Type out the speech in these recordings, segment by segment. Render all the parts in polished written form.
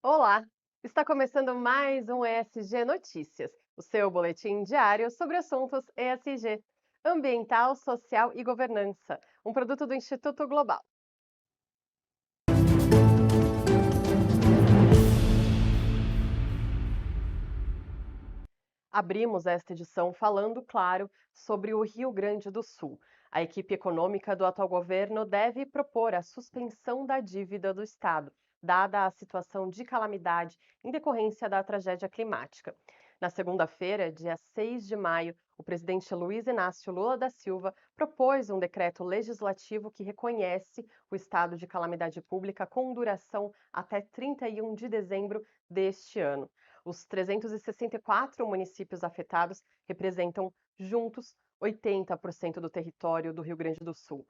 Olá! Está começando mais um ESG Notícias, o seu boletim diário sobre assuntos ESG, ambiental, social e governança, um produto do Instituto Global. Abrimos esta edição falando, claro, sobre o Rio Grande do Sul. A equipe econômica do atual governo deve propor a suspensão da dívida do Estado, dada a situação de calamidade em decorrência da tragédia climática. Na segunda-feira, dia 6 de maio, o presidente Luiz Inácio Lula da Silva propôs um decreto legislativo que reconhece o estado de calamidade pública com duração até 31 de dezembro deste ano. Os 364 municípios afetados representam, juntos, 80% do território do Rio Grande do Sul.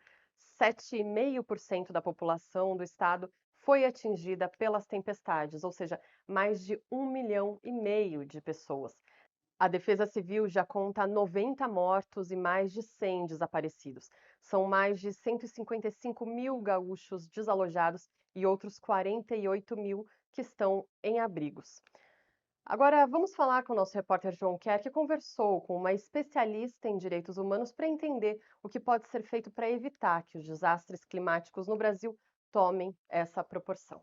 7,5% da população do estado foi atingida pelas tempestades, ou seja, mais de 1,5 milhão de pessoas. A Defesa Civil já conta 90 mortos e mais de 100 desaparecidos. São mais de 155 mil gaúchos desalojados e outros 48 mil que estão em abrigos. Agora, vamos falar com o nosso repórter João Kerr, que conversou com uma especialista em direitos humanos para entender o que pode ser feito para evitar que os desastres climáticos no Brasil tomem essa proporção.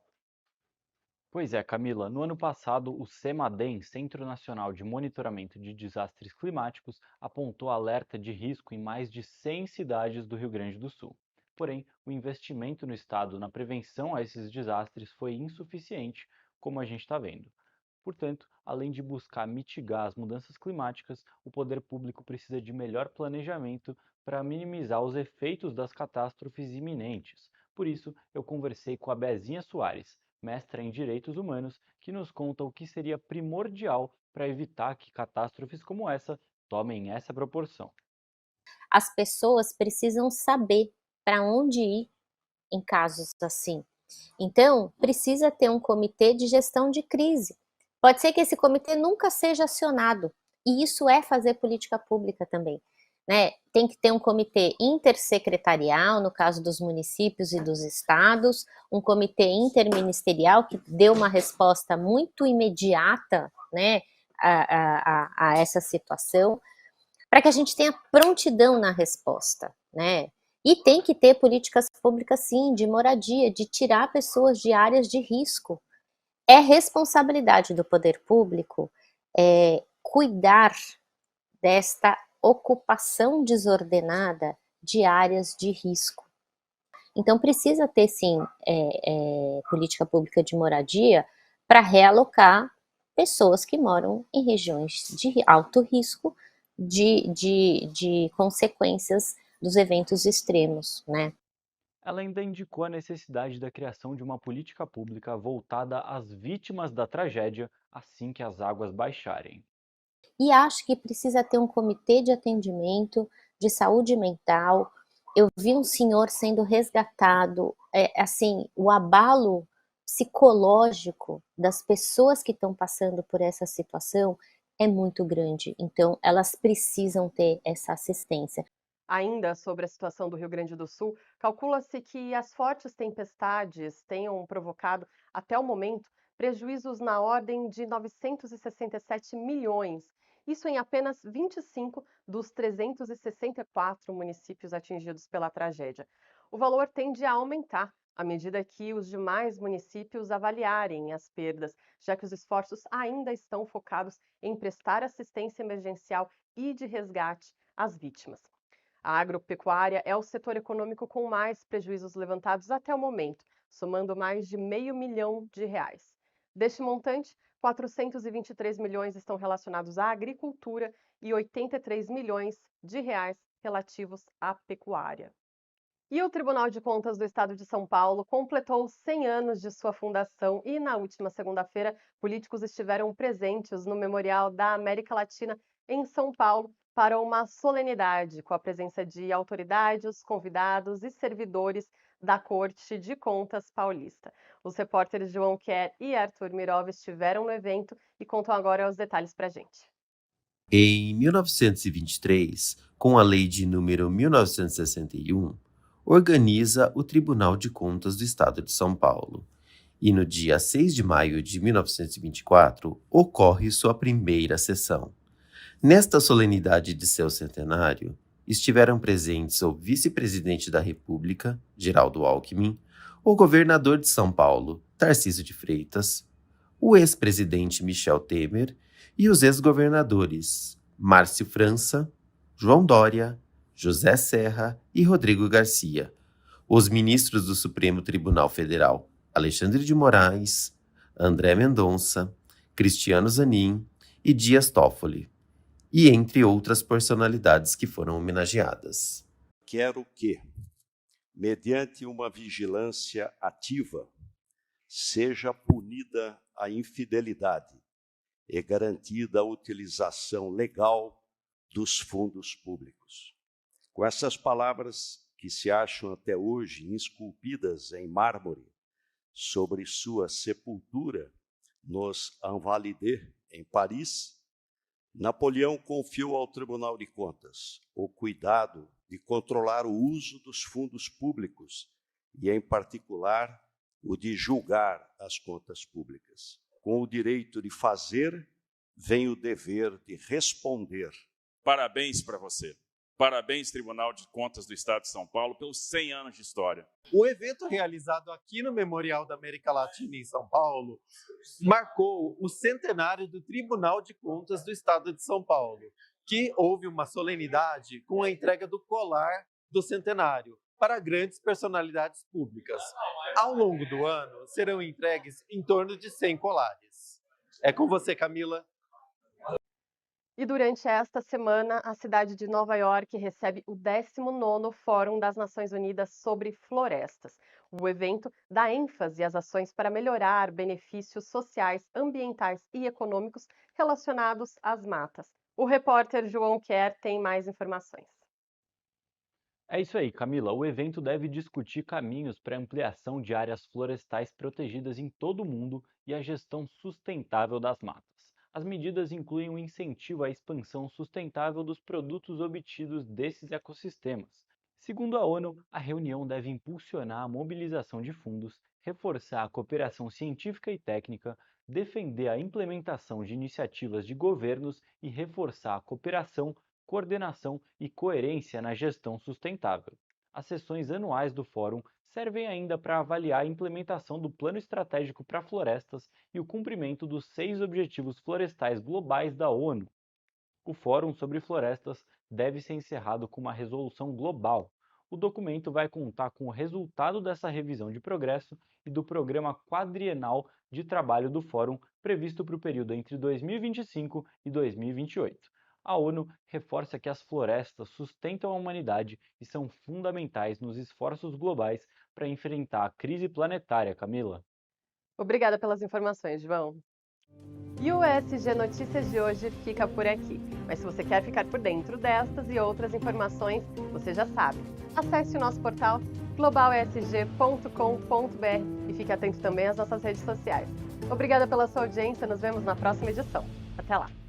Pois é, Camila. No ano passado, o CEMADEM, Centro Nacional de Monitoramento de Desastres Climáticos, apontou alerta de risco em mais de 100 cidades do Rio Grande do Sul. Porém, o investimento no Estado na prevenção a esses desastres foi insuficiente, como a gente está vendo. Portanto, além de buscar mitigar as mudanças climáticas, o poder público precisa de melhor planejamento para minimizar os efeitos das catástrofes iminentes. Por isso, eu conversei com a Bezinha Soares, mestra em Direitos Humanos, que nos conta o que seria primordial para evitar que catástrofes como essa tomem essa proporção. As pessoas precisam saber para onde ir em casos assim. Então, precisa ter um comitê de gestão de crise. Pode ser que esse comitê nunca seja acionado, e isso é fazer política pública também. Né? Tem que ter um comitê intersecretarial, no caso dos municípios e dos estados, um comitê interministerial que dê uma resposta muito imediata, né, a essa situação, para que a gente tenha prontidão na resposta, né? E tem que ter políticas públicas, sim, de moradia, de tirar pessoas de áreas de risco. É responsabilidade do poder público cuidar desta ocupação desordenada de áreas de risco. Então precisa ter, sim, política pública de moradia para realocar pessoas que moram em regiões de alto risco de consequências dos eventos extremos, né? Ela ainda indicou a necessidade da criação de uma política pública voltada às vítimas da tragédia assim que as águas baixarem. E acho que precisa ter um comitê de atendimento de saúde mental. Eu vi um senhor sendo resgatado, assim, o abalo psicológico das pessoas que estão passando por essa situação é muito grande. Então, elas precisam ter essa assistência. Ainda sobre a situação do Rio Grande do Sul, calcula-se que as fortes tempestades tenham provocado, até o momento, prejuízos na ordem de 967 milhões. Isso em apenas 25 dos 364 municípios atingidos pela tragédia. O valor tende a aumentar à medida que os demais municípios avaliarem as perdas, já que os esforços ainda estão focados em prestar assistência emergencial e de resgate às vítimas. A agropecuária é o setor econômico com mais prejuízos levantados até o momento, somando mais de R$ 500 milhão. Deste montante, 423 milhões estão relacionados à agricultura e 83 milhões de reais relativos à pecuária. E o Tribunal de Contas do Estado de São Paulo completou 100 anos de sua fundação e, na última segunda-feira, políticos estiveram presentes no Memorial da América Latina em São Paulo para uma solenidade com a presença de autoridades, convidados e servidores da Corte de Contas paulista. Os repórteres João Kerr e Arthur Mirov estiveram no evento e contam agora os detalhes para a gente. Em 1923, com a Lei de número 1961, organiza o Tribunal de Contas do Estado de São Paulo. e no dia 6 de maio de 1924 ocorre sua primeira sessão. Nesta solenidade de seu centenário, estiveram presentes o vice-presidente da República, Geraldo Alckmin, o governador de São Paulo, Tarcísio de Freitas, o ex-presidente Michel Temer e os ex-governadores Márcio França, João Dória, José Serra e Rodrigo Garcia, os ministros do Supremo Tribunal Federal, Alexandre de Moraes, André Mendonça, Cristiano Zanin e Dias Toffoli, e entre outras personalidades que foram homenageadas. Quero que, mediante uma vigilância ativa, seja punida a infidelidade e garantida a utilização legal dos fundos públicos. Com essas palavras que se acham até hoje esculpidas em mármore sobre sua sepultura nos Invalides, em Paris, Napoleão confiou ao Tribunal de Contas o cuidado de controlar o uso dos fundos públicos e, em particular, o de julgar as contas públicas. Com o direito de fazer, vem o dever de responder. Parabéns para você. Parabéns, Tribunal de Contas do Estado de São Paulo, pelos 100 anos de história. O evento realizado aqui no Memorial da América Latina, em São Paulo, marcou o centenário do Tribunal de Contas do Estado de São Paulo, que houve uma solenidade com a entrega do colar do centenário para grandes personalidades públicas. Ao longo do ano, serão entregues em torno de 100 colares. É com você, Camila. E durante esta semana, a cidade de Nova York recebe o 19º Fórum das Nações Unidas sobre Florestas. O evento dá ênfase às ações para melhorar benefícios sociais, ambientais e econômicos relacionados às matas. O repórter João Quer tem mais informações. É isso aí, Camila. O evento deve discutir caminhos para a ampliação de áreas florestais protegidas em todo o mundo e a gestão sustentável das matas. As medidas incluem um incentivo à expansão sustentável dos produtos obtidos desses ecossistemas. Segundo a ONU, a reunião deve impulsionar a mobilização de fundos, reforçar a cooperação científica e técnica, defender a implementação de iniciativas de governos e reforçar a cooperação, coordenação e coerência na gestão sustentável. As sessões anuais do Fórum servem ainda para avaliar a implementação do Plano Estratégico para Florestas e o cumprimento dos 6 Objetivos Florestais Globais da ONU. O Fórum sobre Florestas deve ser encerrado com uma resolução global. O documento vai contar com o resultado dessa revisão de progresso e do programa quadrienal de trabalho do Fórum previsto para o período entre 2025 e 2028. A ONU reforça que as florestas sustentam a humanidade e são fundamentais nos esforços globais para enfrentar a crise planetária, Camila. Obrigada pelas informações, João. E o ESG Notícias de hoje fica por aqui. Mas se você quer ficar por dentro destas e outras informações, você já sabe. Acesse o nosso portal globalesg.com.br e fique atento também às nossas redes sociais. Obrigada pela sua audiência, nos vemos na próxima edição. Até lá!